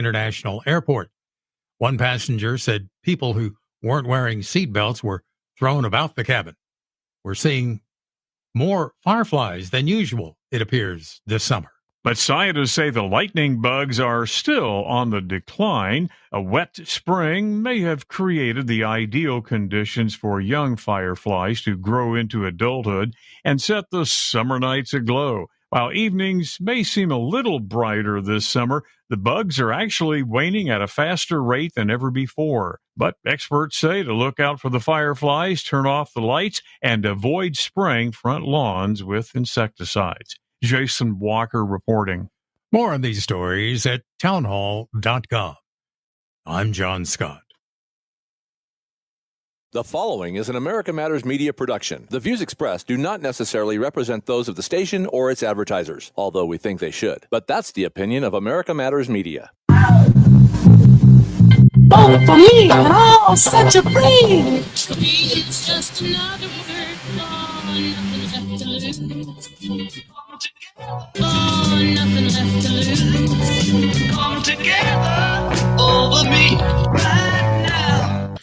International Airport. One passenger said people who weren't wearing seatbelts were thrown about the cabin. We're seeing more fireflies than usual, it appears, this summer. But scientists say the lightning bugs are still on the decline. A wet spring may have created the ideal conditions for young fireflies to grow into adulthood and set the summer nights aglow. While evenings may seem a little brighter this summer, the bugs are actually waning at a faster rate than ever before. But experts say to look out for the fireflies, turn off the lights, and avoid spraying front lawns with insecticides. Jason Walker reporting. More on these stories at townhall.com. I'm John Scott. The following is an America Matters media production. The views expressed do not necessarily represent those of the station or its advertisers, although we think they should. But that's the opinion of America Matters Media. Vote for me, oh, such a breeze. It's just another word for nothing left to lose. Oh, nothing left to lose. Come together over me right now.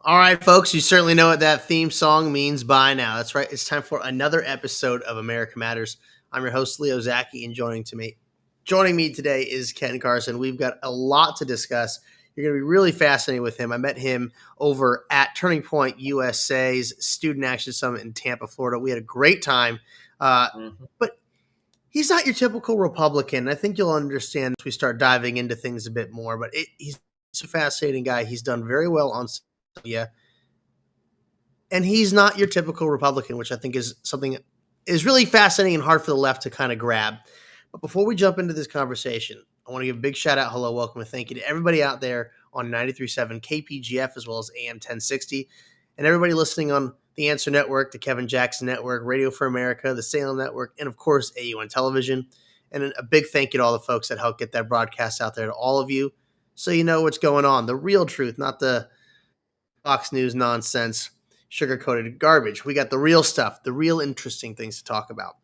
All right, folks, you certainly know what that theme song means by now. That's right. It's time for another episode of America Matters. I'm your host, Leo Zaki, and joining me today is Ken Carson. We've got a lot to discuss. You're going to be really fascinated with him. I met him over at Turning Point USA's Student Action Summit in Tampa, Florida. We had a great time, but he's not your typical Republican. I think you'll understand as we start diving into things a bit more, but he's a fascinating guy. He's done very well on media, and he's not your typical Republican, which I think is something that is really fascinating and hard for the left to kind of grab. But before we jump into this conversation, I want to give a big shout out, hello, welcome, and thank you to everybody out there on 93.7 KPGF as well as AM 1060, and everybody listening on the Answer Network, the Kevin Jackson Network, Radio for America, the Salem Network, and of course AUN Television. And a big thank you to all the folks that helped get that broadcast out there to all of you, so you know what's going on, the real truth, not the Fox News nonsense, sugar-coated garbage. We got the real stuff, the real interesting things to talk about.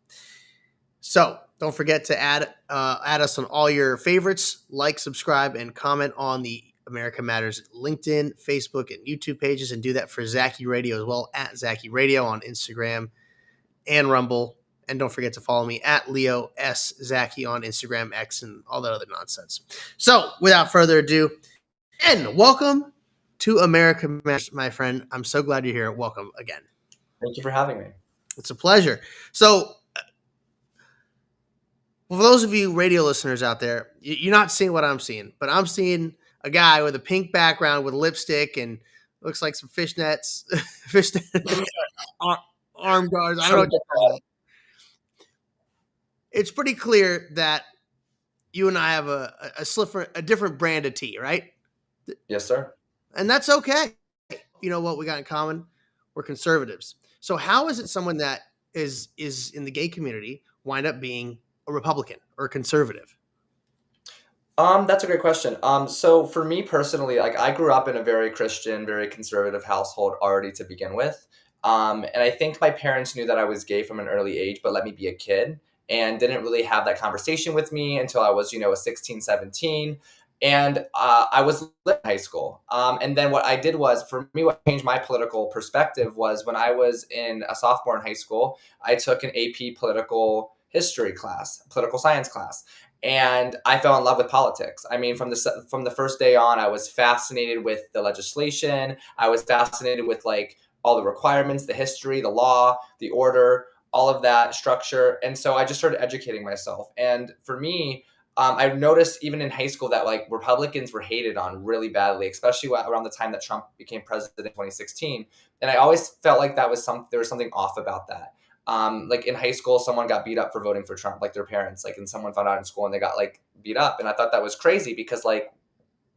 So don't forget to add us on all your favorites, like, subscribe, and comment on the America Matters LinkedIn, Facebook, and YouTube pages, and do that for Zaki Radio as well, at Zaki Radio on Instagram and Rumble. And don't forget to follow me at Leo S. Zaki on Instagram, X, and all that other nonsense. So without further ado, and welcome to America Matters, my friend. I'm so glad you're here. Welcome again. Thank you for having me. It's a pleasure. So for those of you radio listeners out there, you're not seeing what I'm seeing, but I'm seeing a guy with a pink background with lipstick and looks like some fishnets, arm guards. I don't know what to call it. It's pretty clear that you and I have a different brand of tea, right? Yes, sir. And that's okay. You know what we got in common? We're conservatives. So how is it someone that is in the gay community wind up being a Republican or a conservative? That's a great question. So for me personally, like I grew up in a very Christian, very conservative household already to begin with. And I think my parents knew that I was gay from an early age, but let me be a kid and didn't really have that conversation with me until I was, a 16, 17. And I was in high school. And then what I did was, for me, what changed my political perspective was when I was in a sophomore in high school, I took an AP political science class. And I fell in love with politics. I mean, from the first day on, I was fascinated with the legislation. I was fascinated with like all the requirements, the history, the law, the order, all of that structure. And so I just started educating myself. And for me, I've noticed even in high school that like Republicans were hated on really badly, especially around the time that Trump became president in 2016. And I always felt like there was something off about that. Like in high school, someone got beat up for voting for Trump, like their parents, like, and someone found out in school and they got like beat up. And I thought that was crazy because like,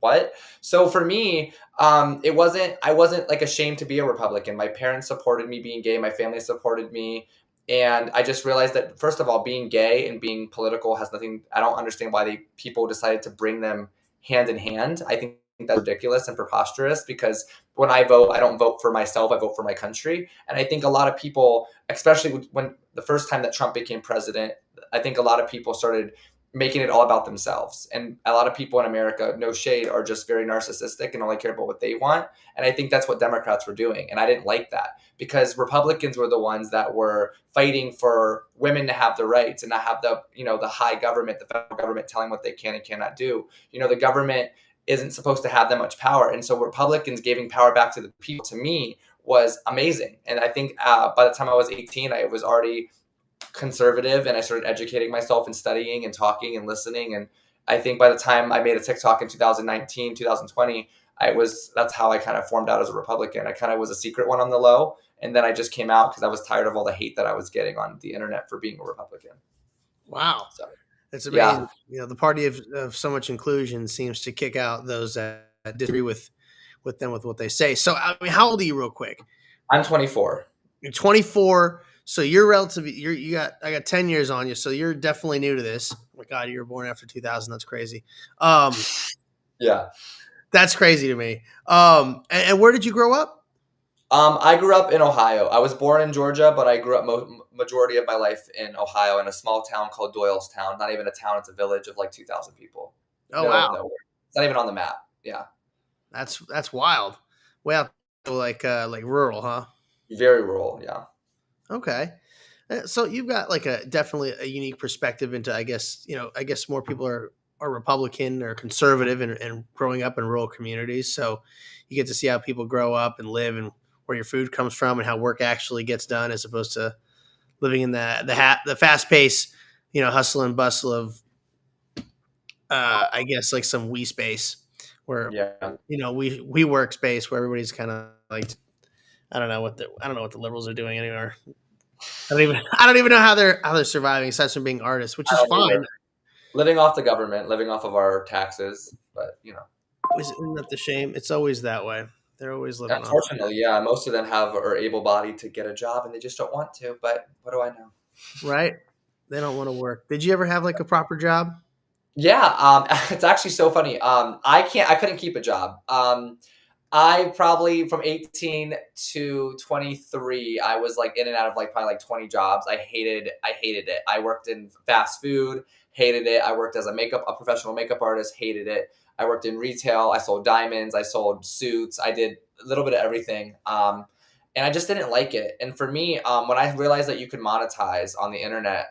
what? So for me, I wasn't like ashamed to be a Republican. My parents supported me being gay. My family supported me. And I just realized that, first of all, being gay and being political has nothing, I don't understand why people decided to bring them hand in hand. I think that's ridiculous and preposterous because when I vote, I don't vote for myself, I vote for my country. And I think a lot of people, especially when the first time that Trump became president, I think a lot of people started, making it all about themselves. And a lot of people in America, no shade, are just very narcissistic and only care about what they want. And I think that's what Democrats were doing. And I didn't like that, because Republicans were the ones that were fighting for women to have the rights and not have the, the high government, the federal government telling what they can and cannot do. The government isn't supposed to have that much power. And so Republicans giving power back to the people, to me, was amazing. And I think by the time I was 18, I was already conservative, and I started educating myself and studying and talking and listening. And I think by the time I made a TikTok in 2019, 2020, that's how I kind of formed out as a Republican. I kind of was a secret one on the low. And then I just came out because I was tired of all the hate that I was getting on the internet for being a Republican. Wow. So, it's amazing. The party of so much inclusion seems to kick out those that disagree with them, with what they say. So, I mean, how old are you, real quick? I'm 24. You're 24. So you're I got 10 years on you. So you're definitely new to this. Oh my God, you were born after 2000. That's crazy. Yeah. That's crazy to me. And where did you grow up? I grew up in Ohio. I was born in Georgia, but I grew up majority of my life in Ohio, in a small town called Doylestown. Not even a town; it's a village of like 2,000 people. Wow! Nowhere. It's not even on the map. Yeah, that's wild. Way out, like rural, huh? Very rural. Yeah. Okay, so you've got like definitely a unique perspective into, I guess more people are Republican or conservative and growing up in rural communities. So you get to see how people grow up and live, and where your food comes from, and how work actually gets done, as opposed to living in the fast pace, hustle and bustle of, I guess, like some we space where, we work space where everybody's kind of like, I don't know what the liberals are doing anymore. I don't even know how they're surviving, aside from being artists, which is fine. Living off the government, living off of our taxes, but isn't that the shame? It's always that way. They're always living. Unfortunately, yeah. Most of them are able-bodied to get a job, and they just don't want to. But what do I know? Right? They don't want to work. Did you ever have like a proper job? Yeah. It's actually so funny. I couldn't keep a job. I probably, from 18 to 23, I was like in and out of like probably like 20 jobs. I hated it. I worked in fast food, hated it. I worked as a professional makeup artist, hated it. I worked in retail. I sold diamonds. I sold suits. I did a little bit of everything. And I just didn't like it. And for me, when I realized that you could monetize on the internet,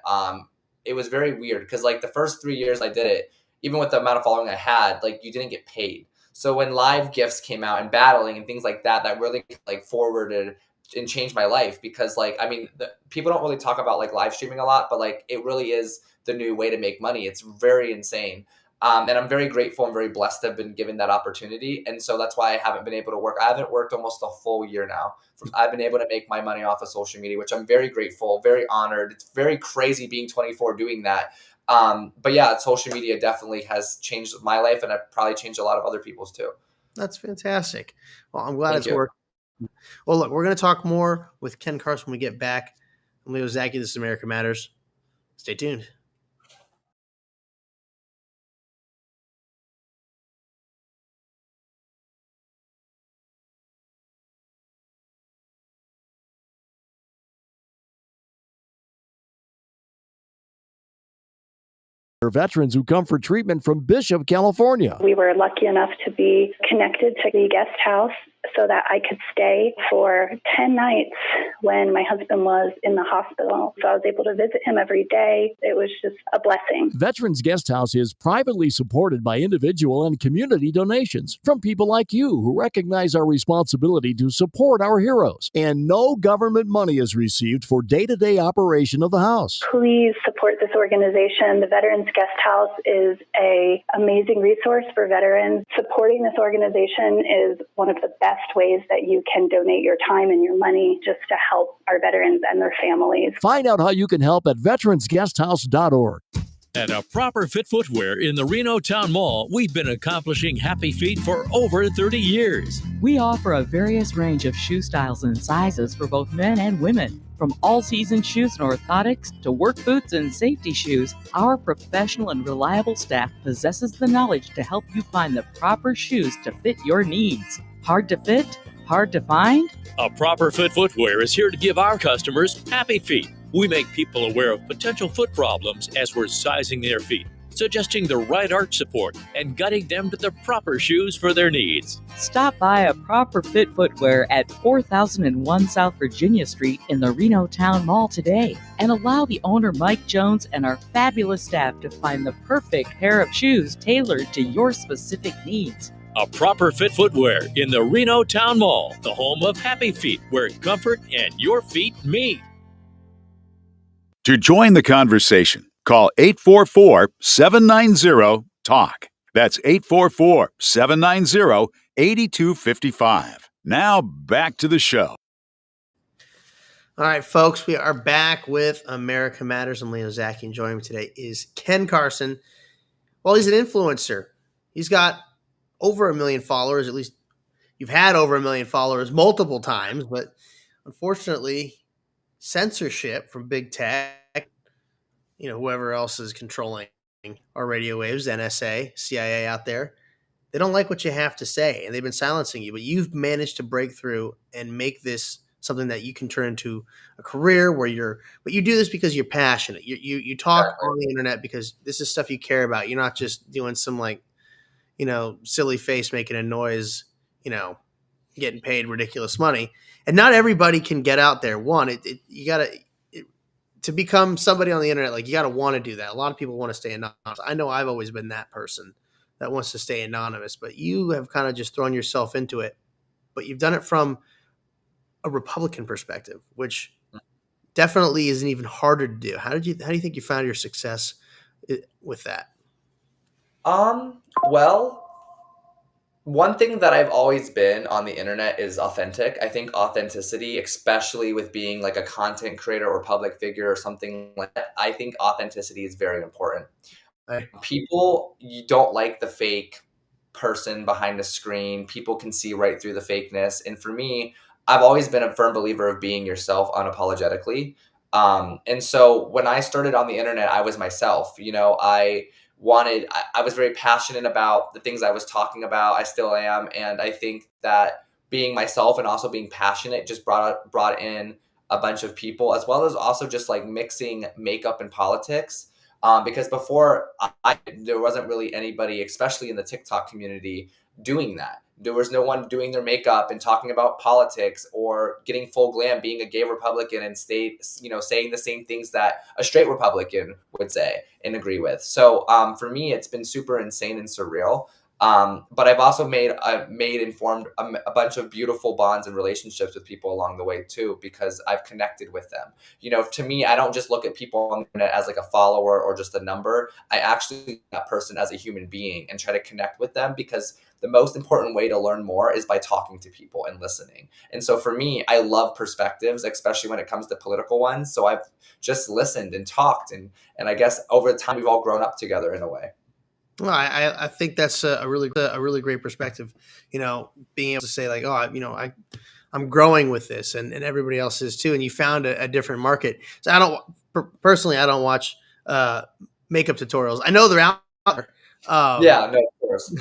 it was very weird, because like the first 3 years I did it, even with the amount of following I had, like you didn't get paid. So when live gifts came out and battling and things like that, that really like forwarded and changed my life, because like, I mean, people don't really talk about like live streaming a lot, but like it really is the new way to make money. It's very insane. And I'm very grateful and very blessed to have been given that opportunity. And so that's why I haven't been able to work. I haven't worked almost a full year now. I've been able to make my money off of social media, which I'm very grateful, very honored. It's very crazy being 24 doing that. But yeah, social media definitely has changed my life, and I've probably changed a lot of other people's too. That's fantastic. Well, I'm glad it's worked. Well, look, we're going to talk more with Ken Carson when we get back. I'm Leo Zaki. This is America Matters. Stay tuned. Veterans who come for treatment from Bishop, California. We were lucky enough to be connected to the guest house so that I could stay for 10 nights when my husband was in the hospital. So I was able to visit him every day. It was just a blessing. Veterans Guest House is privately supported by individual and community donations from people like you who recognize our responsibility to support our heroes. And no government money is received for day-to-day operation of the house. Please support this organization. The Veterans Guest House is an amazing resource for veterans. Supporting this organization is one of the best ways that you can donate your time and your money just to help our veterans and their families. Find out how you can help at veteransguesthouse.org. At A Proper Fit Footwear in the Reno Town Mall, we've been accomplishing happy feet for over 30 years. We offer a various range of shoe styles and sizes for both men and women. From all-season shoes and orthotics to work boots and safety shoes, our professional and reliable staff possesses the knowledge to help you find the proper shoes to fit your needs. Hard to fit? Hard to find? A Proper Fit Footwear is here to give our customers happy feet. We make people aware of potential foot problems as we're sizing their feet. suggesting the right arch support and guiding them to the proper shoes for their needs. Stop by a Proper Fit Footwear at 4001 South Virginia Street in the Reno Town Mall today and allow the owner Mike Jones and our fabulous staff to find the perfect pair of shoes tailored to your specific needs. A Proper Fit Footwear in the Reno Town Mall, the home of Happy Feet, where comfort and your feet meet. To join the conversation, call 844-790-TALK. That's 844-790-8255. Now back to the show. All right, folks, we are back with America Matters. I'm Leo Zaki, and joining me today is Ken Carson. Well, he's an influencer. He's got over 1 million followers. At least you've had over 1 million followers multiple times, but unfortunately, censorship from big tech, whoever else is controlling our radio waves, NSA, CIA out there, they don't like what you have to say, and they've been silencing you. But you've managed to break through and make this something that you can turn into a career but you do this because you're passionate. You talk on the internet because this is stuff you care about. You're not just doing some silly face making a noise, getting paid ridiculous money. And not everybody can get out there. To become somebody on the internet, you got to want to do that. A lot of people want to stay anonymous. I know I've always been that person that wants to stay anonymous, but you have kind of just thrown yourself into it. But you've done it from a Republican perspective, which definitely is even harder to do. How do you think you found your success with that? Well, one thing that I've always been on the internet is authentic. I think authenticity, especially with being like a content creator or public figure or something like that, I think authenticity is very important. People, you don't like the fake person behind the screen. People can see right through the fakeness. And for me, I've always been a firm believer of being yourself unapologetically. And so when I started on the internet, I was myself. I was very passionate about the things I was talking about. I still am. And I think that being myself and also being passionate just brought in a bunch of people, as well as also just like mixing makeup and politics. Because before there wasn't really anybody, especially in the TikTok community, doing that. There was no one doing their makeup and talking about politics or getting full glam, being a gay Republican and saying the same things that a straight Republican would say and agree with. So for me, it's been super insane and surreal. But I've also and formed a bunch of beautiful bonds and relationships with people along the way too, because I've connected with them. To me, I don't just look at people on the internet as like a follower or just a number. I actually see that person as a human being and try to connect with them, because the most important way to learn more is by talking to people and listening. And so for me, I love perspectives, especially when it comes to political ones. So I've just listened and talked, and I guess over time we've all grown up together in a way. Well, I think that's a really great perspective. Being able to say like, I'm growing with this, and everybody else is too. And you found a different market. So I don't watch makeup tutorials. I know they're out there. Yeah, no, of course.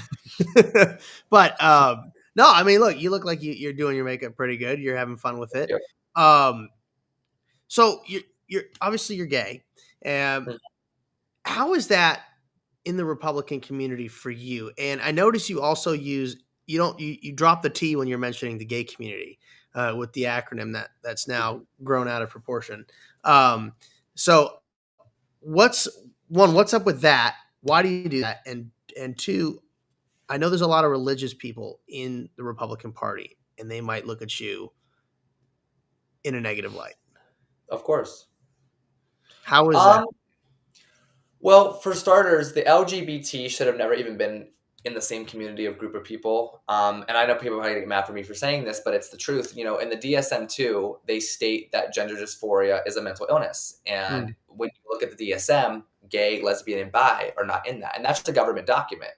But no, I mean, look, you look like you're doing your makeup pretty good. You're having fun with it. Yep. So you're obviously you're gay. How is that in the Republican community for you? And I notice you also you drop the T when you're mentioning the gay community with the acronym that's now grown out of proportion. So what's up with that? Why do you do that? And two, I know there's a lot of religious people in the Republican Party, and they might look at you in a negative light. Of course. How is that? Well, for starters, the LGBT should have never even been in the same community of group of people. And I know people are going to get mad for me for saying this, but it's the truth. In the DSM-2, they state that gender dysphoria is a mental illness. And when you look at the DSM, gay, lesbian, and bi are not in that. And that's just a government document.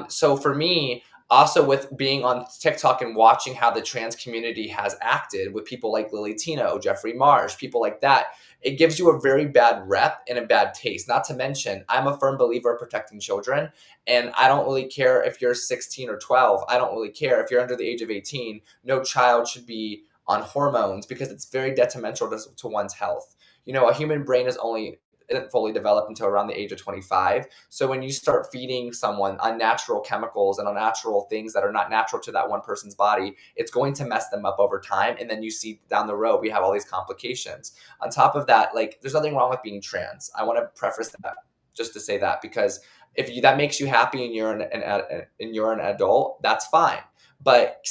So for me, also with being on TikTok and watching how the trans community has acted with people like Lily Tino, Jeffrey Marsh, people like that, it gives you a very bad rep and a bad taste. Not to mention, I'm a firm believer of protecting children, and I don't really care if you're 16 or 12. I don't really care if you're under the age of 18. No child should be on hormones because it's very detrimental to one's health. A human brain is only isn't fully developed until around the age of 25. So when you start feeding someone unnatural chemicals and unnatural things that are not natural to that one person's body, it's going to mess them up over time. And then you see down the road, we have all these complications. On top of that, like, there's nothing wrong with being trans. I want to preface that just to say that, because if that makes you happy and you're an adult, that's fine. But,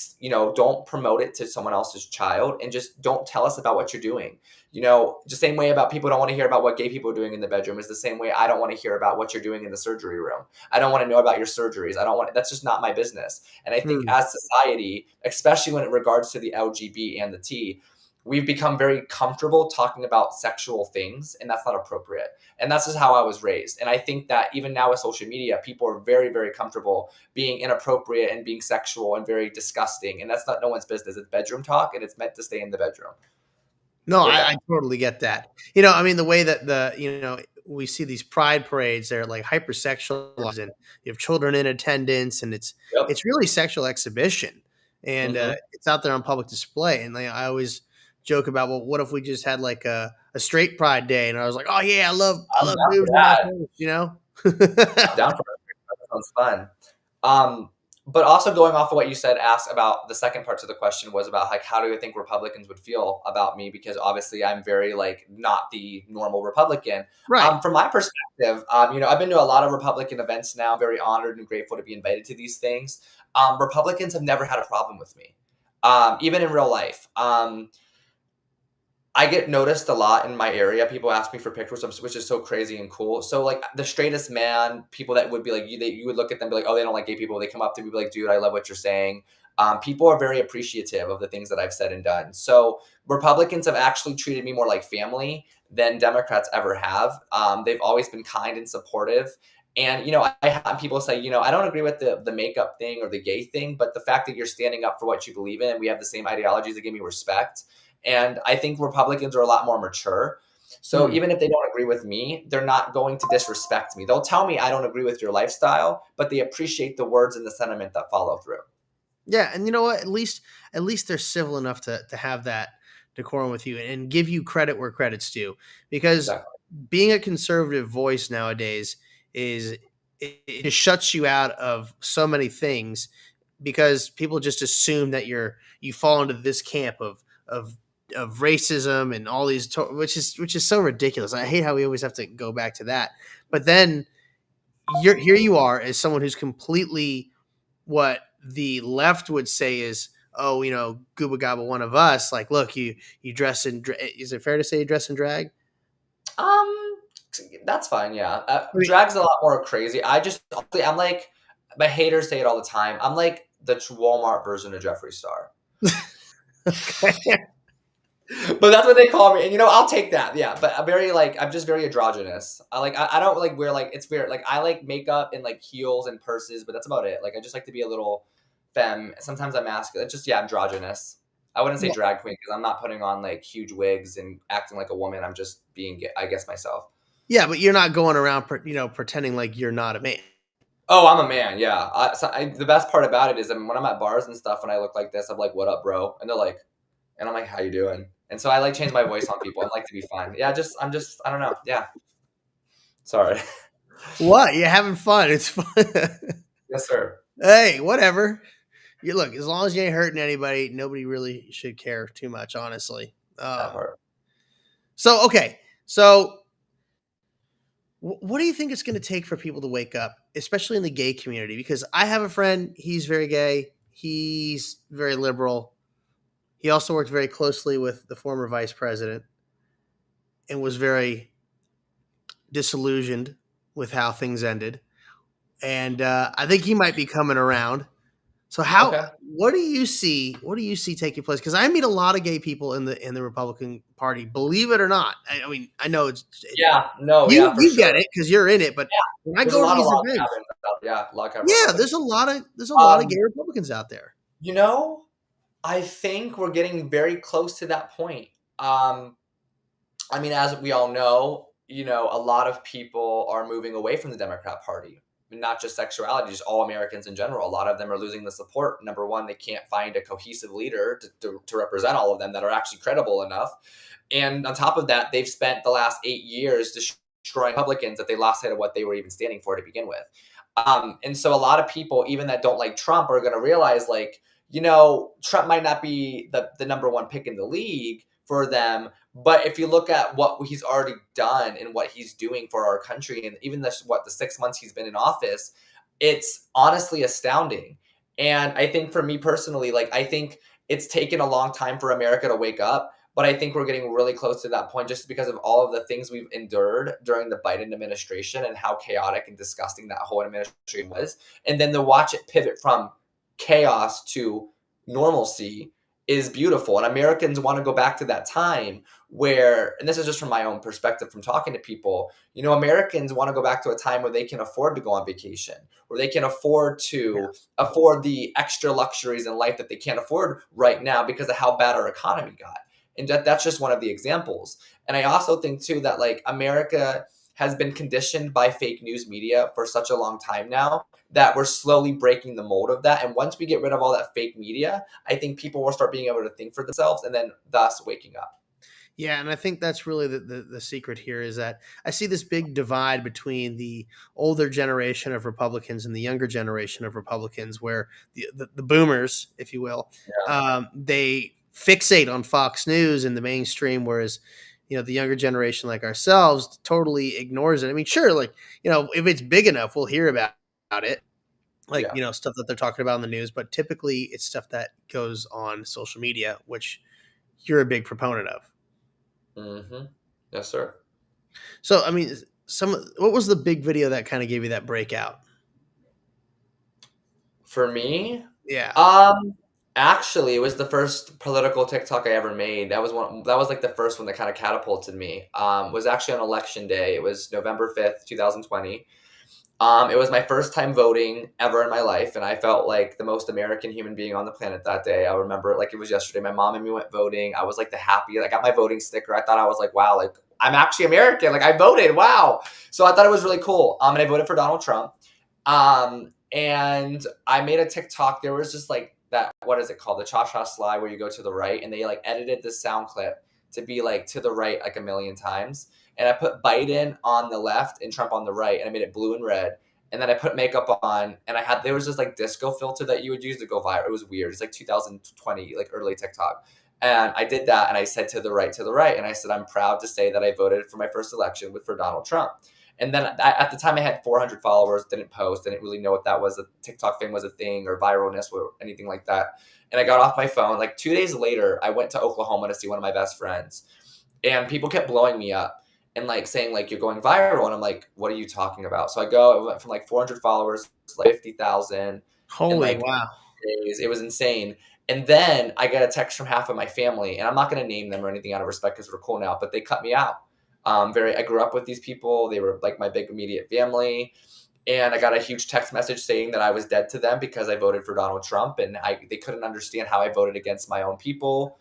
don't promote it to someone else's child, and just don't tell us about what you're doing. The same way about people don't want to hear about what gay people are doing in the bedroom is the same way I don't want to hear about what you're doing in the surgery room. I don't want to know about your surgeries. That's just not my business. And I think as society, especially when it regards to the LGB and the T, we've become very comfortable talking about sexual things, and that's not appropriate. And that's just how I was raised. And I think that even now with social media, people are very, very comfortable being inappropriate and being sexual and very disgusting. And that's not no one's business. It's bedroom talk, and it's meant to stay in the bedroom. No, I totally get that. The way that we see these pride parades, they're like hypersexualized, and you have children in attendance, and it's really sexual exhibition, and it's out there on public display. And I always joke about, well, what if we just had like a straight pride day? And I was like, oh yeah, I love boobs in my face, Down for that sounds fun. But also going off of what you said, asked about the second part to the question was about like, how do I think Republicans would feel about me? Because obviously I'm very like not the normal Republican. Right. From my perspective, I've been to a lot of Republican events now. I'm very honored and grateful to be invited to these things. Republicans have never had a problem with me, even in real life. I get noticed a lot in my area. People ask me for pictures, which is so crazy and cool. So like the straightest man, people that would be like, you would look at them and be like, oh, they don't like gay people. They come up to me and be like, dude, I love what you're saying. People are very appreciative of the things that I've said and done. So Republicans have actually treated me more like family than Democrats ever have. They've always been kind and supportive. And, I have people say, I don't agree with the makeup thing or the gay thing, but the fact that you're standing up for what you believe in and we have the same ideologies, that give me respect. And I think Republicans are a lot more mature. So even if they don't agree with me, they're not going to disrespect me. They'll tell me I don't agree with your lifestyle, but they appreciate the words and the sentiment that follow through. Yeah, and you know what? At least they're civil enough to have that decorum with you and give you credit where credit's due. Because being a conservative voice nowadays it just shuts you out of so many things, because people just assume that you fall into this camp of racism and all these, which is so ridiculous. I hate how we always have to go back to that. But then here you are as someone who's completely what the left would say is, oh, gooba gabba one of us. Like, look, you dress in. Is it fair to say you dress in drag? That's fine. Yeah, drag's a lot more crazy. I'm like, my haters say it all the time. I'm like the Walmart version of Jeffree Star. But that's what they call me, and I'll take that. Yeah, but I'm just very androgynous. I don't like wear, like, it's weird. Like, I like makeup and like heels and purses, but that's about it. Like, I just like to be a little femme. Sometimes I'm masculine. It's just androgynous. I wouldn't say drag queen, because I'm not putting on like huge wigs and acting like a woman. I'm just being, I guess, myself. Yeah, but you're not going around, pretending like you're not a man. Oh, I'm a man. Yeah. The best part about it is that when I'm at bars and stuff, when I look like this, I'm like, "What up, bro?" And they're like, and I'm like, "How you doing?" And so I like change my voice on people. I like to be fun. Yeah, I don't know. Yeah. Sorry. What? You're having fun. It's fun. Yes, sir. Hey, whatever. You look, as long as you ain't hurting anybody, nobody really should care too much, honestly. So, okay. So what do you think it's going to take for people to wake up, especially in the gay community? Because I have a friend, he's very gay. He's very liberal. He also worked very closely with the former vice president and was very disillusioned with how things ended. And I think he might be coming around. So what do you see taking place? Because I meet a lot of gay people in the Republican Party, believe it or not. I mean, I know it's you get it because you're in it, but when I go to these events, there's a lot of gay Republicans out there. I think we're getting very close to that point. I mean, as we all know, a lot of people are moving away from the Democrat Party. Not just sexuality, just all Americans in general. A lot of them are losing the support. Number one, they can't find a cohesive leader to represent all of them that are actually credible enough. And on top of that, they've spent the last 8 years destroying Republicans that they lost sight of what they were even standing for to begin with. And so a lot of people, even that don't like Trump, are going to realize, like, Trump might not be the number one pick in the league for them, but if you look at what he's already done and what he's doing for our country, and even the 6 months he's been in office, it's honestly astounding. And I think for me personally, like, I think it's taken a long time for America to wake up, but I think we're getting really close to that point just because of all of the things we've endured during the Biden administration and how chaotic and disgusting that whole administration was. And then to watch it pivot from chaos to normalcy is beautiful. And Americans want to go back to that time where, and this is just from my own perspective from talking to people, Americans want to go back to a time where they can afford to go on vacation, where they can afford to afford the extra luxuries in life that they can't afford right now because of how bad our economy got. And that's just one of the examples. And I also think too that, like, America has been conditioned by fake news media for such a long time now that we're slowly breaking the mold of that. And once we get rid of all that fake media, I think people will start being able to think for themselves and then thus waking up. Yeah, and I think that's really the secret here is that I see this big divide between the older generation of Republicans and the younger generation of Republicans, where the boomers, if you will, they fixate on Fox News in the mainstream, whereas the younger generation like ourselves totally ignores it. I mean, sure, like, if it's big enough, we'll hear about it, like, stuff that they're talking about in the news, but typically it's stuff that goes on social media, which you're a big proponent of. Mm-hmm. Yes, sir. So, I mean, what was the big video that kind of gave you that breakout? For me? Yeah. Actually, it was the first political TikTok I ever made. That was like the first one that kind of catapulted me. Was actually on election day. It was November 5th, 2020. It was my first time voting ever in my life, and I felt like the most American human being on the planet that day. I remember it like it was yesterday. My mom and me went voting. I was like the happy. I got my voting sticker. I thought I was like, wow, like I'm actually American. Like I voted. Wow. So I thought it was really cool. And I voted for Donald Trump. And I made a TikTok. There was just like that, what is it called? The cha-cha slide where you go to the right, and they like edited the sound clip to be like to the right like a million times. And I put Biden on the left and Trump on the right, and I made it blue and red. And then I put makeup on, and there was this like disco filter that you would use to go viral. It was weird. It's like 2020, like early TikTok. And I did that, and I said to the right. And I said, I'm proud to say that I voted for my first election for Donald Trump. And then at the time I had 400 followers, didn't post, didn't really know what that was. TikTok fame was a thing, or viralness or anything like that. And I got off my phone. Like 2 days later, I went to Oklahoma to see one of my best friends. And people kept blowing me up and like saying like, you're going viral. And I'm like, what are you talking about? So I went from like 400 followers to like 50,000. Holy wow. Days. It was insane. And then I got a text from half of my family, and I'm not going to name them or anything out of respect because we're cool now, but they cut me out. I grew up with these people. They were like my big immediate family. And I got a huge text message saying that I was dead to them because I voted for Donald Trump. And they couldn't understand how I voted against my own people,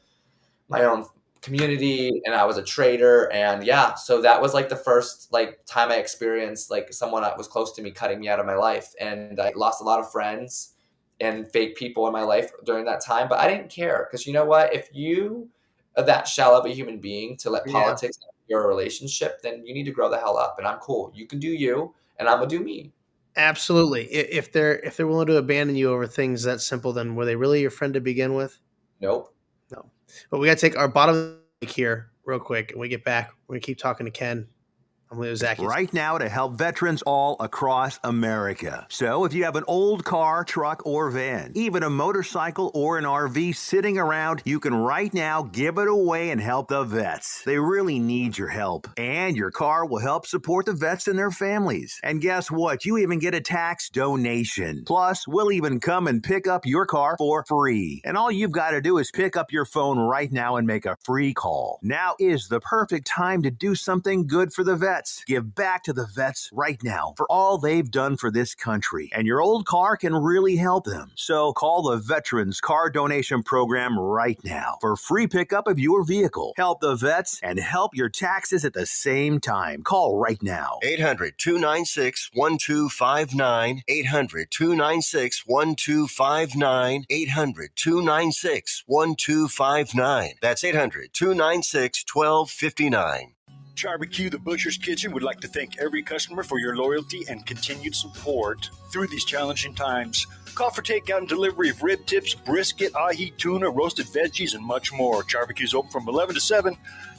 my own community, and I was a traitor. And yeah, so that was like the first like time I experienced like someone that was close to me cutting me out of my life. And I lost a lot of friends and fake people in my life during that time. But I didn't care because you know what? If you are that shallow of a human being to let politics your relationship, then you need to grow the hell up. And I'm cool. You can do you, and I'm gonna do me. Absolutely. If they're willing to abandon you over things that simple, then were they really your friend to begin with? Nope. No. But we got to take our bottom here real quick, and we get back. We're gonna keep talking to Ken. I'm Leo Zackies. Right now to help veterans all across America. So if you have an old car, truck, or van, even a motorcycle or an RV sitting around, you can right now give it away and help the vets. They really need your help. And your car will help support the vets and their families. And guess what? You even get a tax donation. Plus, we'll even come and pick up your car for free. And all you've got to do is pick up your phone right now and make a free call. Now is the perfect time to do something good for the vets. Give back to the vets right now for all they've done for this country. And your old car can really help them. So call the Veterans Car Donation Program right now for free pickup of your vehicle. Help the vets and help your taxes at the same time. Call right now. 800-296-1259. 800-296-1259. 800-296-1259. That's 800-296-1259. Barbecue, the Butcher's Kitchen, would like to thank every customer for your loyalty and continued support through these challenging times. Call for takeout and delivery of rib tips, brisket, ahi, tuna, roasted veggies, and much more. Barbecue's open from 11 to 7,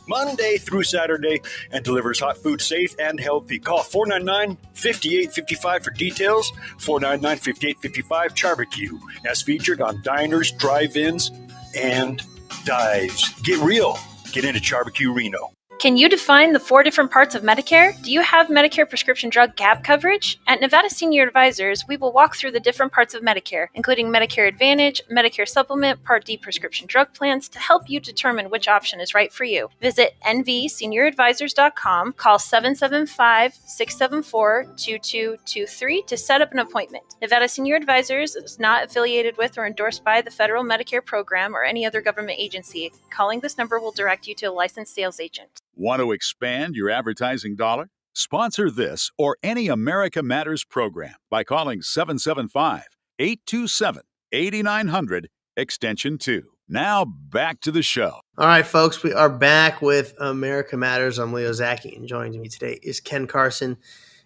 Monday through Saturday, and delivers hot food safe and healthy. Call 499-5855 for details. 499-5855 Barbecue, as featured on diners, drive-ins, and dives. Get real. Get into Barbecue Reno. Can you define the 4 different parts of Medicare? Do you have Medicare prescription drug gap coverage? At Nevada Senior Advisors, we will walk through the different parts of Medicare, including Medicare Advantage, Medicare Supplement, Part D prescription drug plans, to help you determine which option is right for you. Visit nvsenioradvisors.com, call 775-674-2223 to set up an appointment. Nevada Senior Advisors is not affiliated with or endorsed by the Federal Medicare Program or any other government agency. Calling this number will direct you to a licensed sales agent. Want to expand your advertising dollar? Sponsor this or any America Matters program by calling 775-827-8900, extension 2. Now back to the show. All right, folks, we are back with America Matters. I'm Leo Zaki, and joining me today is Ken Carson.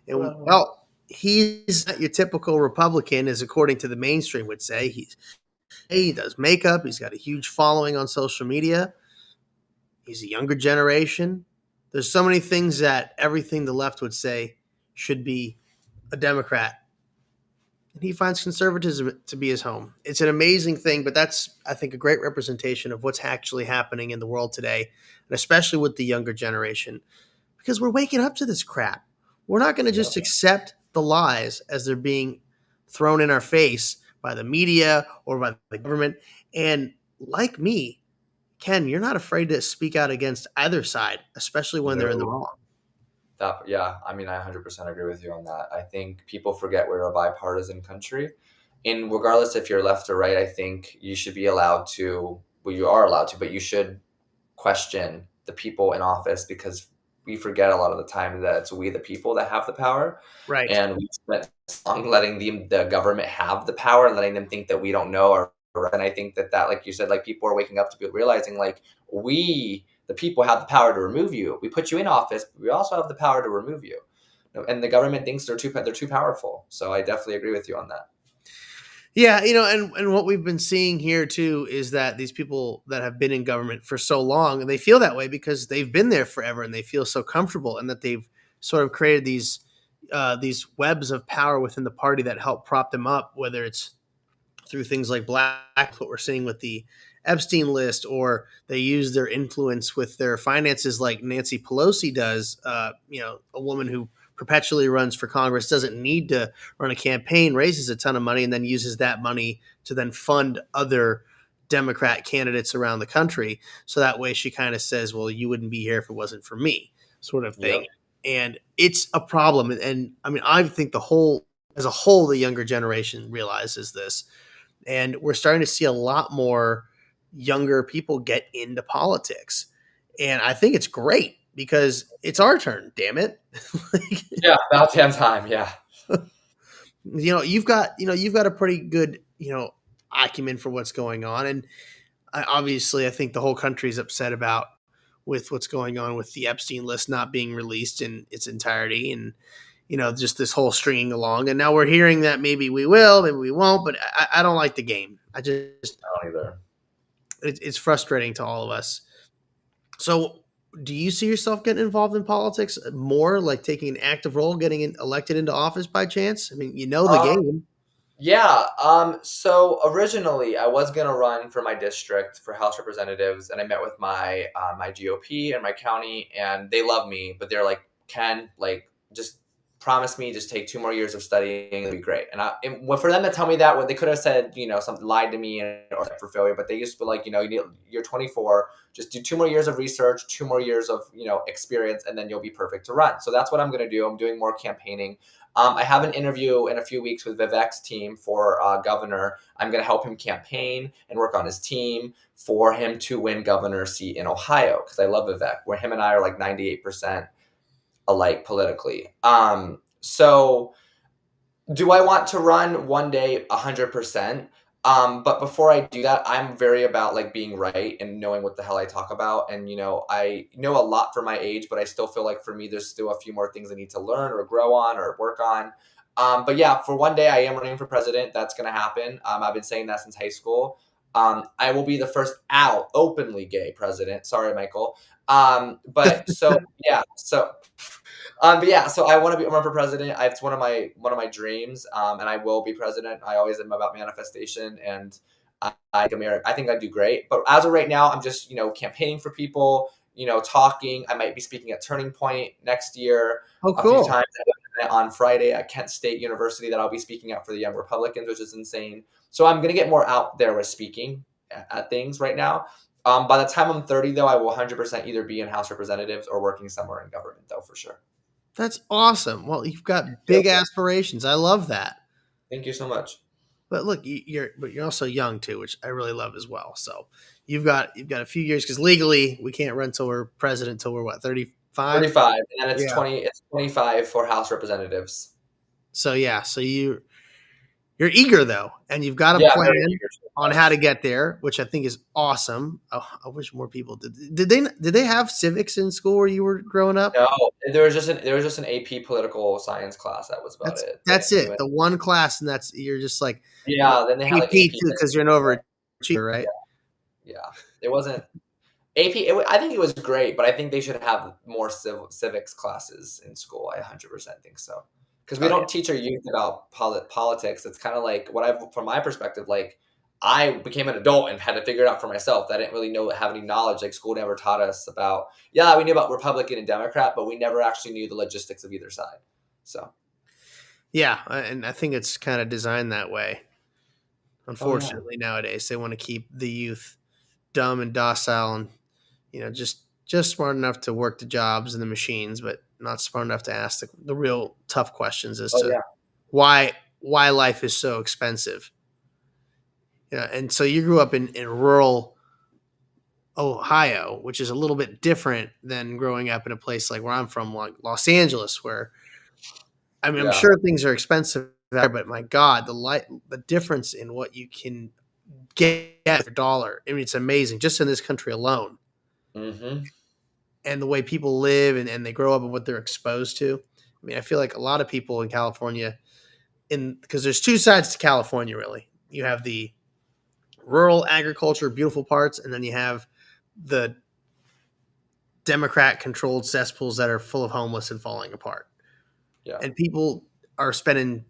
And well, he's not your typical Republican, as according to the mainstream would say. He does makeup. He's got a huge following on social media. He's a younger generation. There's so many things that everything the left would say should be a Democrat. And he finds conservatism to be his home. It's an amazing thing, but that's, I think, a great representation of what's actually happening in the world today, and especially with the younger generation, because we're waking up to this crap. We're not going to just accept the lies as they're being thrown in our face by the media or by the government. And like me, Ken, you're not afraid to speak out against either side, especially when they're in the wrong. Yeah, I mean, I 100% agree with you on that. I think people forget we're a bipartisan country. And regardless if you're left or right, I think you should be allowed to, well, you are allowed to, but you should question the people in office, because we forget a lot of the time that it's we the people that have the power. Right. And we spent so long letting the government have the power and letting them think that we don't know. And I think that, like you said, like people are waking up to be realizing, like, we, the people, have the power to remove you. We put you in office, but we also have the power to remove you. And the government thinks they're too powerful. So I definitely agree with you on that. Yeah, and what we've been seeing here too is that these people that have been in government for so long, they feel that way because they've been there forever and they feel so comfortable, and that they've sort of created these webs of power within the party that help prop them up, whether it's through things like what we're seeing with the Epstein list, or they use their influence with their finances like Nancy Pelosi does. A woman who perpetually runs for Congress, doesn't need to run a campaign, raises a ton of money, and then uses that money to then fund other Democrat candidates around the country. So that way she kind of says, well, you wouldn't be here if it wasn't for me, sort of thing. Yep. And it's a problem. And I mean, I think as a whole, the younger generation realizes this. And we're starting to see a lot more younger people get into politics. And I think it's great because it's our turn, damn it. Yeah, about damn time, yeah. You've got a pretty good, acumen for what's going on. And obviously, I think the whole country is upset about with what's going on with the Epstein list not being released in its entirety. And just this whole stringing along. And now we're hearing that maybe we will, maybe we won't, but I don't like the game. I don't either. It's frustrating to all of us. So do you see yourself getting involved in politics more, like taking an active role, getting elected into office by chance? I mean, the game. Yeah. So originally I was going to run for my district for House Representatives, and I met with my GOP and my county, and they love me, but they're like, Ken, like, just promise me, just take 2 more years of studying, it'll be great. And for them to tell me that, what they could have said, something, lied to me or for failure, but they just were like, you're 24, just do 2 more years of research, 2 more years of, experience, and then you'll be perfect to run. So that's what I'm going to do. I'm doing more campaigning. I have an interview in a few weeks with Vivek's team for governor. I'm going to help him campaign and work on his team for him to win governor's seat in Ohio, because I love Vivek, where him and I are like 98% alike politically. So do I want to run one day 100%? But before I do that, I'm very about like being right and knowing what the hell I talk about. And, I know a lot for my age, but I still feel like for me, there's still a few more things I need to learn or grow on or work on. But yeah, for one day I am running for president. That's going to happen. I've been saying that since high school. I will be the first out openly gay president. Sorry, Michael. But so yeah, so I want to run for president. It's one of my dreams, and I will be president. I always am about manifestation, and I think I do great. But as of right now, I'm just campaigning for people, talking. I might be speaking at Turning Point next year Oh, a few cool. times. I have an event on Friday at Kent State University that I'll be speaking at for the Young Republicans, which is insane. So I'm gonna get more out there with speaking at things right now. By the time I'm 30, though, I will 100% either be in House Representatives or working somewhere in government, though, for sure. That's awesome. Well, you've got big aspirations. I love that. Thank you so much. But look, you're also young too, which I really love as well. So you've got a few years because legally we can't run till we're president till we're what 35. 35, and then it's Yeah. 20. It's 25 for House Representatives. So yeah, so you're eager though, and you've got a Yeah, plan very eager. on how to get there, which I think is awesome. Oh, I wish more people did. Did they have civics in school where you were growing up? No, there was just an AP political science class. That was about it. That's it. The one class, and you're just like Yeah, then they had like AP AP too because you're an overachiever, right? Yeah, it wasn't AP. I think it was great, but I think they should have more civics classes in school. I 100% think so because we don't teach our youth about politics. It's kind of like from my perspective, like I became an adult and had to figure it out for myself. I didn't really have any knowledge. Like school never taught us about. Yeah, we knew about Republican and Democrat, but we never actually knew the logistics of either side. So Yeah, and I think it's kind of designed that way. Unfortunately, nowadays they want to keep the youth dumb and docile, and just smart enough to work the jobs and the machines, but not smart enough to ask the real tough questions as to why life is so expensive. Yeah, and so you grew up in rural Ohio, which is a little bit different than growing up in a place like where I'm from, like Los Angeles, where I'm sure things are expensive there, but my God, the difference in what you can get for a dollar, I mean, it's amazing just in this country alone. Mm-hmm. And the way people live and they grow up and what they're exposed to. I mean, I feel like a lot of people in California, because there's two sides to California, really. You have the rural agriculture, beautiful parts, and then you have the Democrat-controlled cesspools that are full of homeless and falling apart. Yeah. And people are spending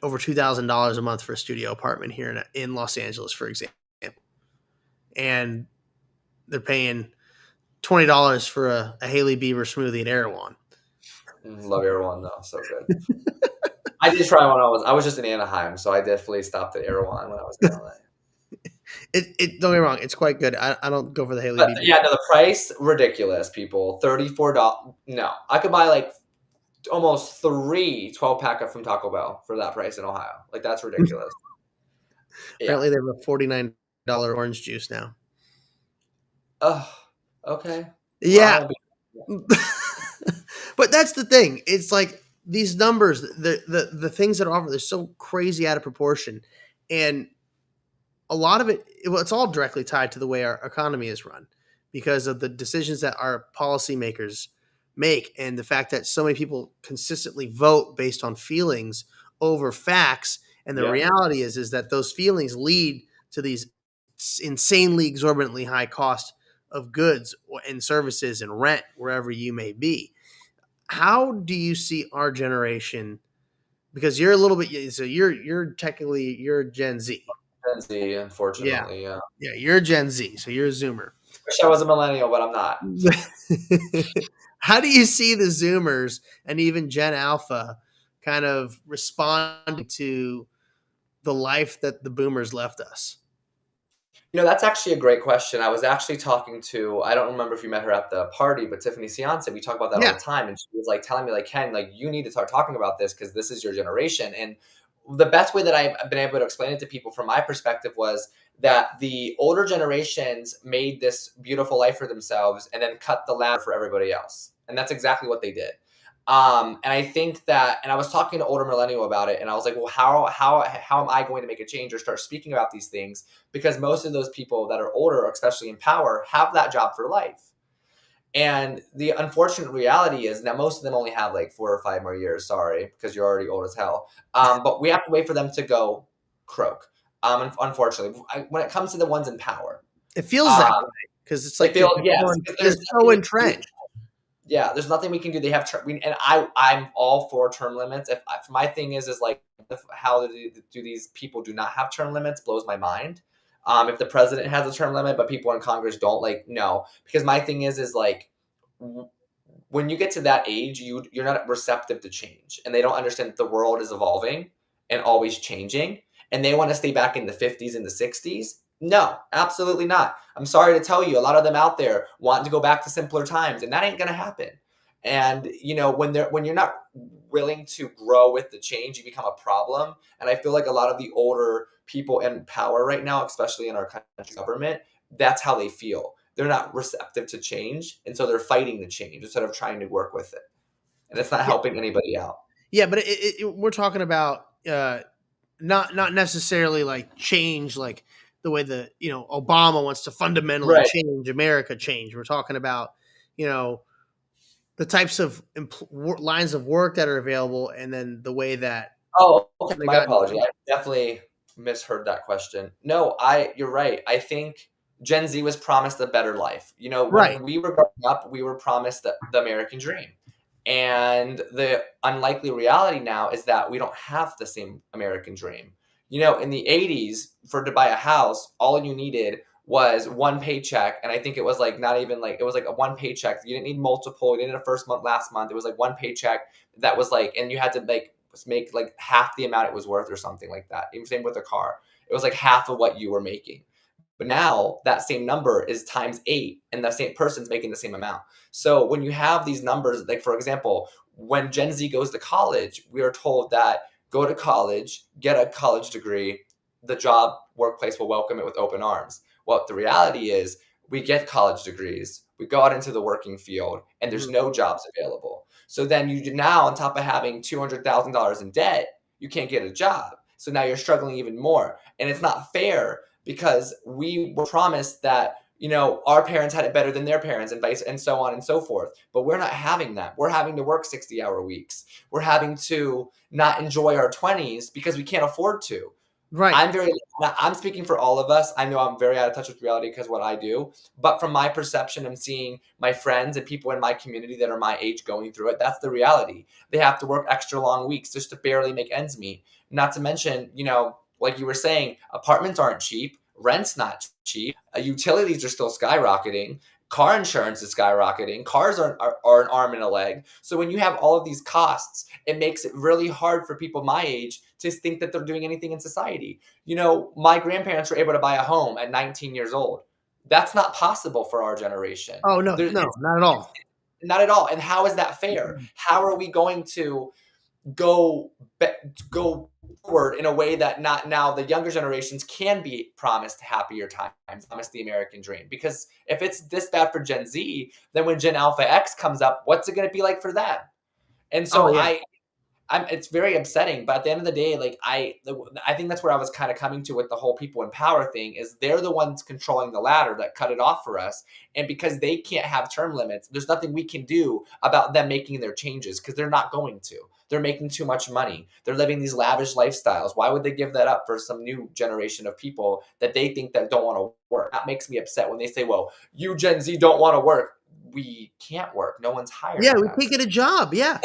over $2,000 a month for a studio apartment here in Los Angeles, for example. And they're paying $20 for a Haley Bieber smoothie at Erewhon. Love Erewhon though, so good. I did try when I was just in Anaheim, so I definitely stopped at Erewhon when I was in LA. Don't get me wrong, it's quite good. I don't go for the Haley Bieber. Yeah, no, the price ridiculous, people. $34. No, I could buy like almost 3 12-pack from Taco Bell for that price in Ohio. Like that's ridiculous. Apparently, they have a $49 orange juice now. Oh, okay. Yeah. But that's the thing. It's like these numbers, the things that are offered, they're so crazy out of proportion. And a lot of it's all directly tied to the way our economy is run because of the decisions that our policymakers make and the fact that so many people consistently vote based on feelings over facts. And the reality is that those feelings lead to these insanely exorbitantly high cost of goods and services and rent wherever you may be. How do you see our generation? Because you're a little bit, so you're Gen Z. Gen Z, unfortunately, yeah. Yeah, you're Gen Z, so you're a Zoomer. Wish I was a millennial, but I'm not. How do you see the Zoomers and even Gen Alpha kind of responding to the life that the Boomers left us? That's actually a great question. I was actually talking to, I don't remember if you met her at the party, but Tiffany Seance, we talk about that all the time. And she was like telling me like, Ken, like you need to start talking about this because this is your generation. And the best way that I've been able to explain it to people from my perspective was that the older generations made this beautiful life for themselves and then cut the ladder for everybody else. And that's exactly what they did. And I think that, and I was talking to older millennial about it, and I was like, well, how am I going to make a change or start speaking about these things? Because most of those people that are older, especially in power, have that job for life. And the unfortunate reality is that most of them only have like 4 or 5 more years. Sorry, because you're already old as hell. But we have to wait for them to go croak. Unfortunately, when it comes to the ones in power, It feels that way because it's like there's so entrenched. Yeah, there's nothing we can do. They have, and I'm all for term limits. If my thing is like, how do these people do not have term limits blows my mind. If the president has a term limit, but people in Congress don't, like, no, because my thing is like, when you get to that age, you're not receptive to change, and they don't understand that the world is evolving and always changing, and they want to stay back in the 50s and the 60s. No, absolutely not. I'm sorry to tell you, a lot of them out there want to go back to simpler times, and that ain't going to happen. And when you're not willing to grow with the change, you become a problem. And I feel like a lot of the older people in power right now, especially in our country's government, that's how they feel. They're not receptive to change, and so they're fighting the change instead of trying to work with it. And it's not helping anybody out. Yeah, but we're talking about not necessarily like change, like the way that Obama wants to fundamentally change America. We're talking about the types of lines of work that are available, and then the way that. Oh, okay. My apology. I definitely misheard that question. No, you're right. I think Gen Z was promised a better life. When we were growing up, we were promised the American dream. And the unlikely reality now is that we don't have the same American dream. In the 80s, to buy a house, all you needed was one paycheck. And I think it was like it was like a one paycheck. You didn't need multiple. You didn't need a first month, last month. It was like one paycheck that was like, and you had to make like half the amount it was worth or something like that. Even same with a car. It was like half of what you were making. But now that same number is times 8, and the same person's making the same amount. So when you have these numbers, like for example, when Gen Z goes to college, we are told that go to college, get a college degree, the job workplace will welcome it with open arms. Well, the reality is we get college degrees, we go out into the working field, and there's no jobs available. So then you now, on top of having $200,000 in debt, you can't get a job. So now you're struggling even more. And it's not fair, because we were promised that, our parents had it better than their parents, and so on and so forth. But we're not having that. We're having to work 60-hour weeks. We're having to not enjoy our 20s because we can't afford to. Right. I'm speaking for all of us. I know I'm very out of touch with reality because what I do, but from my perception, I'm seeing my friends and people in my community that are my age going through it. That's the reality. They have to work extra long weeks just to barely make ends meet. Not to mention, like you were saying, apartments aren't cheap. Rent's not cheap. Utilities are still skyrocketing. Car insurance is skyrocketing. Cars are an arm and a leg. So when you have all of these costs, it makes it really hard for people my age to think that they're doing anything in society. My grandparents were able to buy a home at 19 years old. That's not possible for our generation. Oh, no, not at all. Not at all. And how is that fair? How are we going to go forward in a way that not now the younger generations can be promised happier times, promised the American dream? Because if it's this bad for Gen Z, then when Gen Alpha X comes up, what's it going to be like for them? And so it's very upsetting. But at the end of the day, like I think that's where I was kind of coming to with the whole people in power thing, is they're the ones controlling the ladder that cut it off for us. And because they can't have term limits, there's nothing we can do about them making their changes, because they're not going to. They're making too much money. They're living these lavish lifestyles. Why would they give that up for some new generation of people that they think that don't want to work? That makes me upset when they say, well, you Gen Z don't want to work. We can't work. No one's hired. Yeah, we can't get a job. Yeah.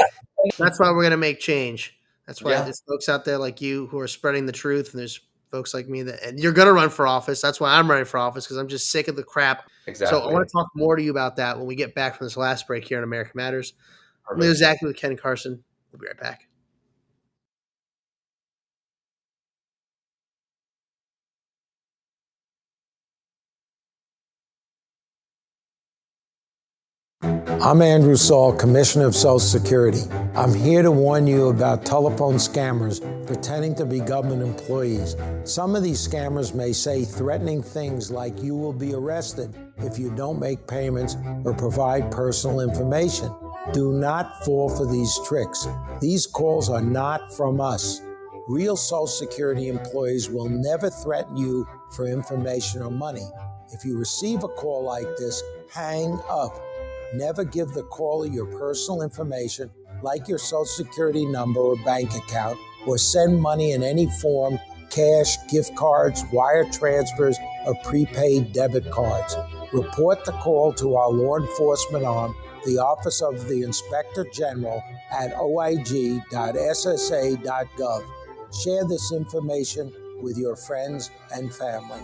That's why we're going to make change. That's why there's folks out there like you who are spreading the truth, and there's folks like me and you're going to run for office. That's why I'm running for office, because I'm just sick of the crap. Exactly. So I want to talk more to you about that when we get back from this last break here on America Matters. I'm Leo Zachary with Ken Carson. We'll be right back. I'm Andrew Saul, Commissioner of Social Security. I'm here to warn you about telephone scammers pretending to be government employees. Some of these scammers may say threatening things like you will be arrested if you don't make payments or provide personal information. Do not fall for these tricks. These calls are not from us. Real Social Security employees will never threaten you for information or money. If you receive a call like this, hang up. Never give the caller your personal information, like your Social Security number or bank account, or send money in any form, cash, gift cards, wire transfers, or prepaid debit cards. Report the call to our law enforcement arm, the Office of the Inspector General, at oig.ssa.gov. Share this information with your friends and family.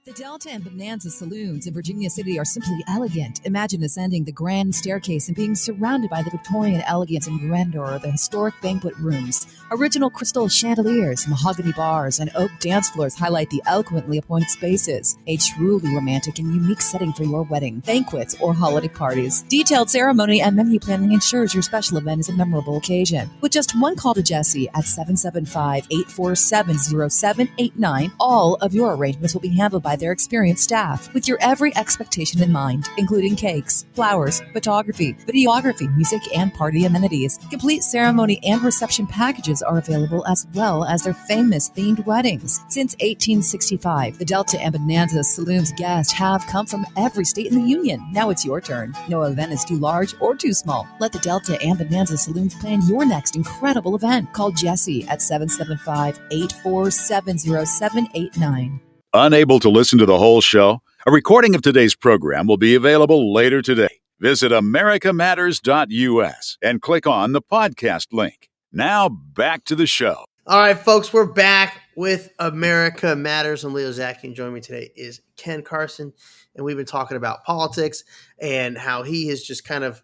The Delta and Bonanza saloons in Virginia City are simply elegant. Imagine ascending the grand staircase and being surrounded by the Victorian elegance and grandeur of the historic banquet rooms. Original crystal chandeliers, mahogany bars, and oak dance floors highlight the eloquently appointed spaces. A truly romantic and unique setting for your wedding, banquets, or holiday parties. Detailed ceremony and menu planning ensures your special event is a memorable occasion. With just one call to Jesse at 775-847-0789, all of your arrangements will be handled by their experienced staff with your every expectation in mind, including cakes, flowers, photography, videography, music, and party amenities. Complete ceremony and reception packages are available, as well as their famous themed weddings. Since 1865, the Delta and Bonanza Saloon's guests have come from every state in the union. Now it's your turn. No event is too large or too small. Let the Delta and Bonanza Saloons plan your next incredible event. Call Jesse at 775-847-0789. Unable to listen to the whole show? A recording of today's program will be available later today. Visit americamatters.us and click on the podcast link. Now back to the show. All right, folks, we're back with America Matters. I'm Leo Zaki, and joining me today is Ken Carson, and we've been talking about politics and how he has just kind of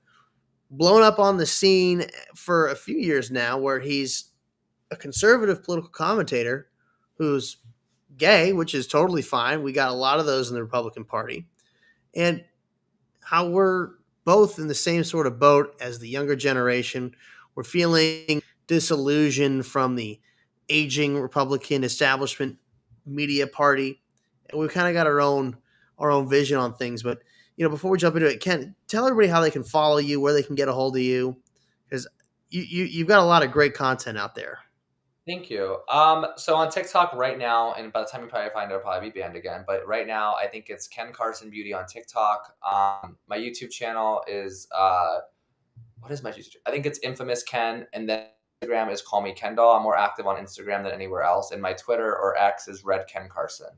blown up on the scene for a few years now, where he's a conservative political commentator who's gay, which is totally fine. We got a lot of those in the Republican Party. And how we're both in the same sort of boat as the younger generation. We're feeling disillusioned from the aging Republican establishment media party. And we've kind of got our own vision on things. But, before we jump into it, Ken, tell everybody how they can follow you, where they can get a hold of you, because you've got a lot of great content out there. Thank you. So on TikTok right now, and by the time you probably find it, it'll probably be banned again. But right now, I think it's Ken Carson Beauty on TikTok. My YouTube channel is what is my YouTube? I think it's Infamous Ken, and then Instagram is Call Me Kendall. I'm more active on Instagram than anywhere else, and my Twitter or X is Red Ken Carson.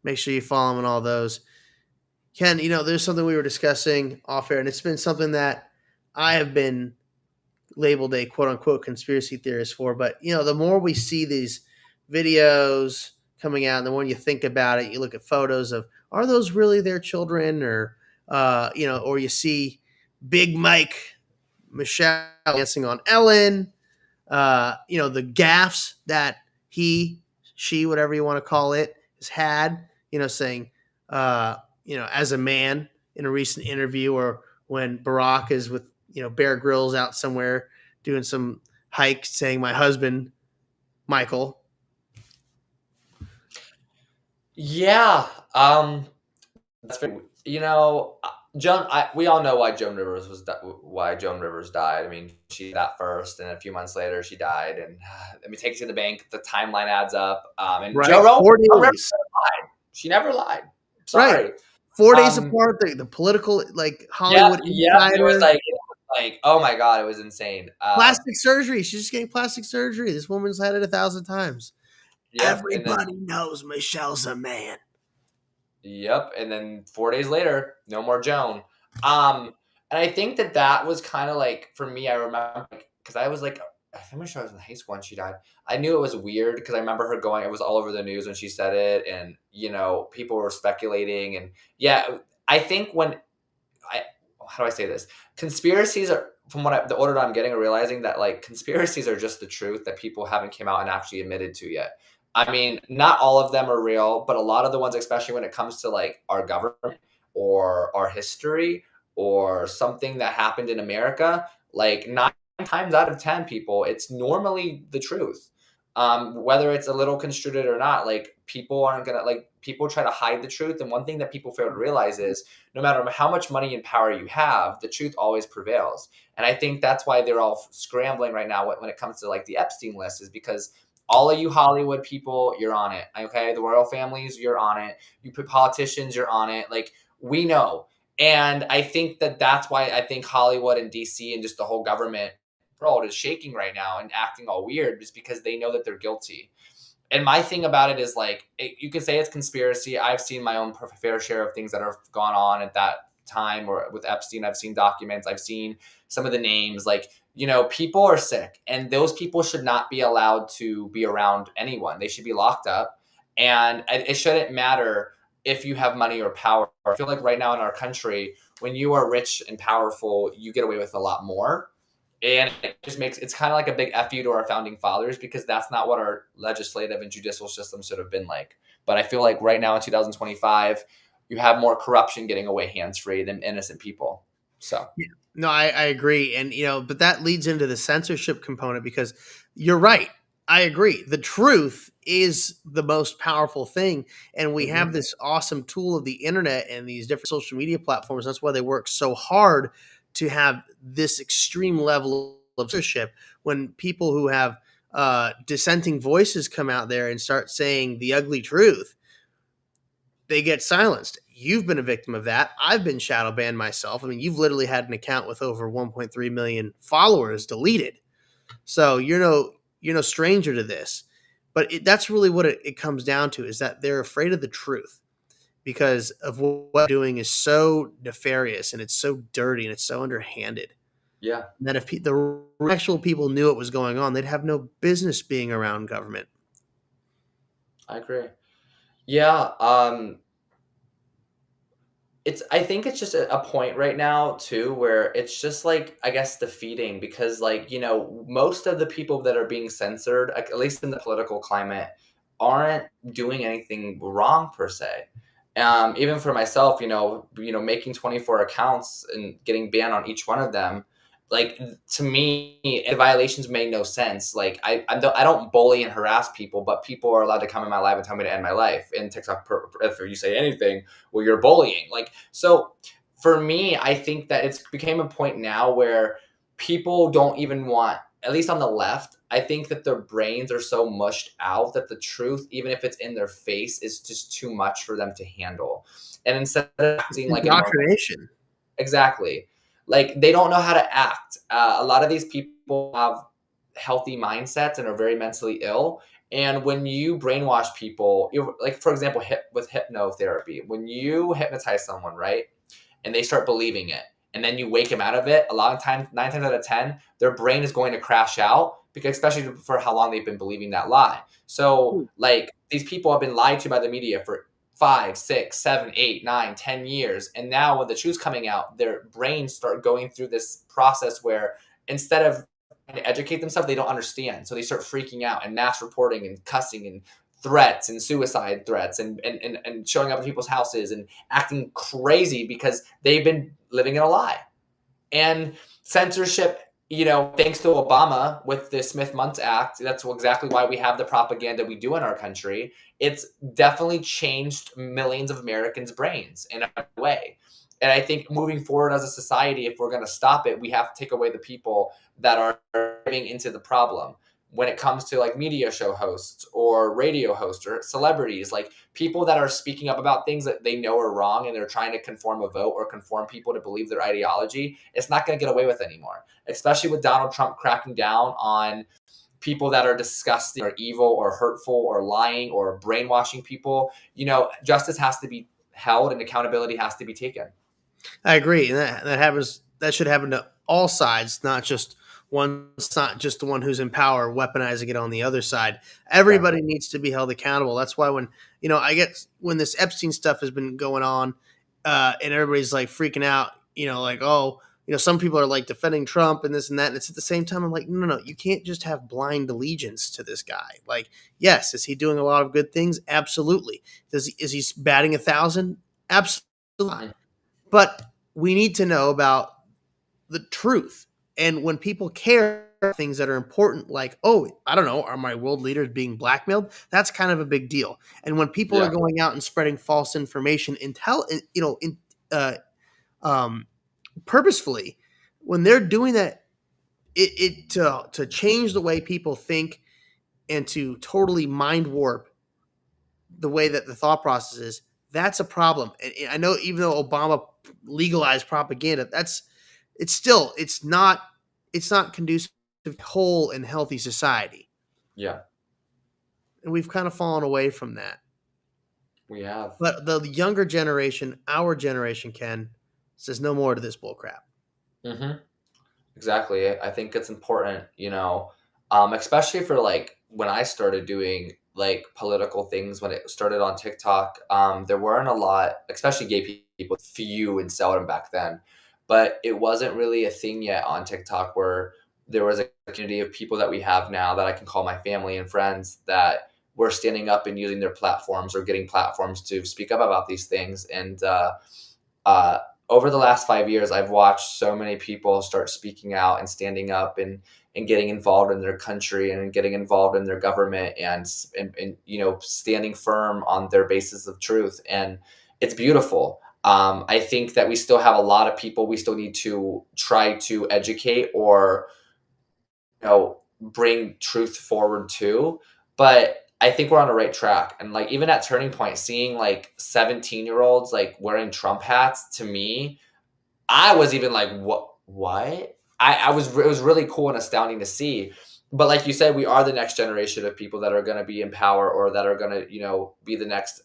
Make sure you follow him on all those. Ken, there's something we were discussing off air, and it's been something that I have been labeled a quote-unquote conspiracy theorist for. But, the more we see these videos coming out, and the more you think about it, you look at photos of, are those really their children? Or, or you see Big Mike Michelle dancing on Ellen, the gaffes that she, whatever you want to call it, has had, saying, as a man in a recent interview, or when Barack is with, Bear Grylls out somewhere doing some hike, saying, my husband, Michael. Yeah. That's very, Joan, we all know why Joan Rivers died. I mean, she did that first, and a few months later she died. And let me take it to the bank. The timeline adds up. And right. Joan Rivers lied. She never lied. Sorry. Right. 4 days apart, the political, Hollywood insider. It was like, oh my God, it was insane. Plastic surgery. She's just getting plastic surgery. This woman's had it 1,000 times. Yep, everybody knows Michelle's a man. Yep. And then 4 days later, no more Joan. And I think that was kind of like, for me, I remember, because I was I'm sure I was in high school when she died. I knew it was weird because I remember her it was all over the news when she said it. And, people were speculating. And yeah, I think how do I say this? Conspiracies are, from the order that I'm getting, are realizing that conspiracies are just the truth that people haven't came out and actually admitted to yet. I mean, not all of them are real, but a lot of the ones, especially when it comes to our government or our history or something that happened in America, 9 times out of 10 people, it's normally the truth. Whether it's a little construed or not, like people aren't gonna like people try to hide the truth. And one thing that people fail to realize is no matter how much money and power you have, the truth always prevails. And I think that's why they're all scrambling right now when it comes to like the Epstein list, is because all of you Hollywood people, you're on it. Okay. The royal families, you're on it. You put politicians, you're on it. Like we know. And I think that that's why I think Hollywood and DC and just the whole government world is shaking right now and acting all weird, just because they know that they're guilty. And my thing about it is like, you could say it's conspiracy. I've seen my own fair share of things that have gone on at that time, or with Epstein. I've seen documents. I've seen some of the names. Like, people are sick, and those people should not be allowed to be around anyone. They should be locked up, and it shouldn't matter if you have money or power. I feel like right now in our country, when you are rich and powerful, you get away with a lot more. And it just it's kind of like a big F you to our founding fathers, because that's not what our legislative and judicial system should have been like. But I feel like right now in 2025, you have more corruption getting away hands-free than innocent people. So Yeah. No, I agree. And, but that leads into the censorship component, because you're right. I agree. The truth is the most powerful thing. And we have this awesome tool of the internet and these different social media platforms. That's why they work so hard to have this extreme level of censorship. When people who have dissenting voices come out there and start saying the ugly truth, they get silenced. You've been a victim of that. I've been shadow banned myself. I mean, you've literally had an account with over 1.3 million followers deleted. So you're no stranger to this. But that's really what it comes down to, is that they're afraid of the truth because of what they're doing is so nefarious and it's so dirty and it's so underhanded. Yeah. And that if the actual people knew what was going on, they'd have no business being around government. I agree. Yeah. I think it's just a point right now too, where it's just like, I guess, defeating, because like, most of the people that are being censored, like, at least in the political climate, aren't doing anything wrong per se. Even for myself, making 24 accounts and getting banned on each one of them, like, to me, the violations made no sense. Like, I don't bully and harass people, but people are allowed to come in my life and tell me to end my life. And TikTok, if you say anything, well, you're bullying. Like, so for me, I think that it's became a point now where people don't even want, at least on the left, I think that their brains are so mushed out that the truth, even if it's in their face, is just too much for them to handle. And instead of acting like indoctrination. Exactly. Like, they don't know how to act. A lot of these people have healthy mindsets and are very mentally ill. And when you brainwash people, like, for example, with hypnotherapy, when you hypnotize someone, right, and they start believing it, and then you wake them out of it, a lot of times, 9 times out of 10, their brain is going to crash out, because especially for how long they've been believing that lie. So, like, these people have been lied to by the media for 5, 6, 7, 8, 9, 10 years. And now when the truth's coming out, their brains start going through this process where instead of trying to educate themselves, they don't understand. So they start freaking out and mass reporting and cussing and threats and suicide threats and showing up at people's houses and acting crazy because they've been living in a lie. And censorship, thanks to Obama with the Smith-Mundt Act, that's exactly why we have the propaganda we do in our country. It's definitely changed millions of Americans' brains in a way. And I think moving forward as a society, if we're going to stop it, we have to take away the people that are giving into the problem. When it comes to like media show hosts or radio hosts or celebrities, like people that are speaking up about things that they know are wrong and they're trying to conform a vote or conform people to believe their ideology, it's not going to get away with anymore, especially with Donald Trump cracking down on people that are disgusting or evil or hurtful or lying or brainwashing people. Justice has to be held and accountability has to be taken. I agree. And that happens. That should happen to all sides, not just one. It's not just the one who's in power weaponizing it on the other side. Everybody needs to be held accountable. That's why when when this Epstein stuff has been going on, and everybody's like freaking out, some people are like defending Trump and this and that. And it's at the same time, I'm like, no, you can't just have blind allegiance to this guy. Like, yes, is he doing a lot of good things? Absolutely. Is he batting 1,000? Absolutely. But we need to know about the truth. And when people care things that are important, like, oh, I don't know, are my world leaders being blackmailed? That's kind of a big deal. And when people are going out and spreading false information, uh, um, purposefully, when they're doing that, to change the way people think and to totally mind warp the way that the thought process is, that's a problem. And I know even though Obama legalized propaganda, it's not conducive to a whole and healthy society. Yeah, And we've kind of fallen away from that. we have. But the younger generation, our generation, Ken, says no more to this bullcrap. Mm-hmm. Exactly. I think it's important, especially for like when I started doing like political things when it started on TikTok. There weren't a lot, especially gay people, few and seldom back then. But it wasn't really a thing yet on TikTok where there was a community of people that we have now that I can call my family and friends that were standing up and using their platforms or getting platforms to speak up about these things. And uh, over the last 5 years, I've watched so many people start speaking out and standing up and getting involved in their country and getting involved in their government and standing firm on their basis of truth. And it's beautiful. I think that we still have a lot of people we still need to try to educate or bring truth forward too. But I think we're on the right track. And like even at Turning Point, seeing like 17-year-olds like wearing Trump hats, to me, I was even like, what? It was really cool and astounding to see. But like you said, we are the next generation of people that are going to be in power or that are going to, be the next,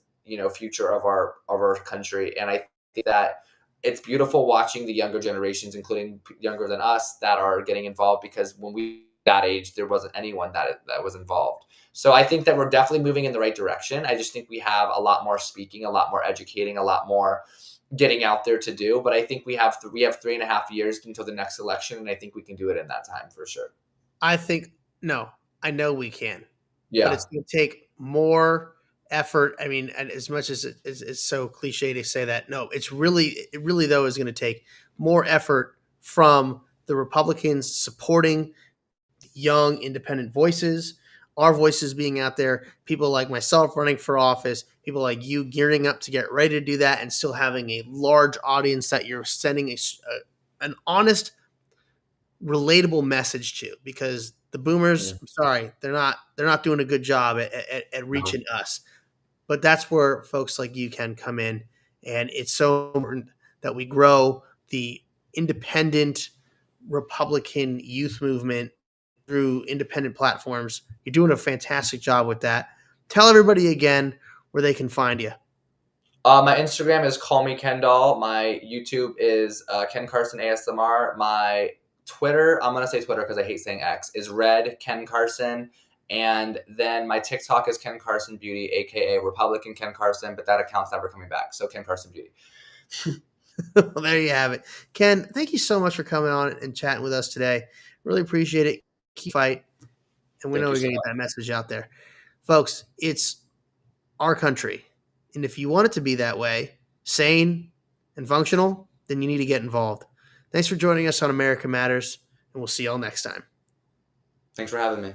future of our country. And I think that it's beautiful watching the younger generations, including younger than us, that are getting involved, because when we that age, there wasn't anyone that was involved. So I think that we're definitely moving in the right direction. I just think we have a lot more speaking, a lot more educating, a lot more getting out there to do. But I think we have 3.5 years until the next election, and I think we can do it in that time for sure. I know we can. Yeah. But it's going to take more effort. I mean, and as much as it's so cliche to say that, no, it really though is going to take more effort from the Republicans supporting young independent voices, our voices being out there, people like myself running for office, people like you gearing up to get ready to do that, and still having a large audience that you're sending an honest, relatable message to, because the boomers, I'm sorry, they're not doing a good job at reaching us. But that's where folks like you can come in, and it's so important that we grow the independent Republican youth movement through independent platforms. You're doing a fantastic job with that. Tell everybody again where they can find you. My Instagram is Call Me Kendall. My YouTube is Ken Carson ASMR. My Twitter, I'm gonna say Twitter because I hate saying X, is Red Ken Carson. And then my TikTok is Ken Carson Beauty, aka Republican Ken Carson, but that account's never coming back. So Ken Carson Beauty. Well, there you have it. Ken, thank you so much for coming on and chatting with us today. Really appreciate it. Keep fight. And we know we're going to get that message out there. Folks, it's our country. And if you want it to be that way, sane and functional, then you need to get involved. Thanks for joining us on America Matters, and we'll see y'all next time. Thanks for having me.